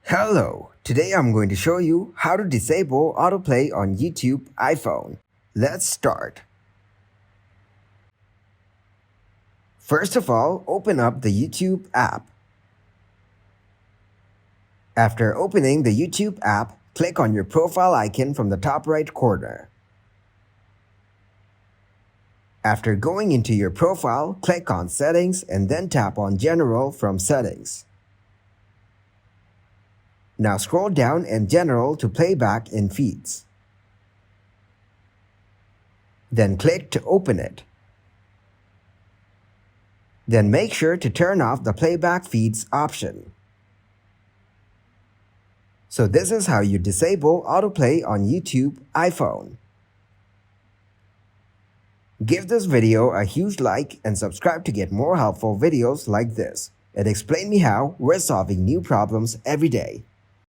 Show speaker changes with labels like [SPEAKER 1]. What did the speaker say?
[SPEAKER 1] Hello, today I'm going to show you how to disable autoplay on YouTube iPhone. Let's start. First of all, open up the YouTube app. After opening the YouTube app, click on your profile icon from the top right corner. After going into your profile, click on Settings and then tap on General from Settings. Now scroll down in General to Playback in Feeds. Then click to open it. Then make sure to turn off the Playback Feeds option. So this is how you disable autoplay on YouTube iPhone. Give this video a huge like and subscribe to get more helpful videos like this. It explains me how we're solving new problems every day.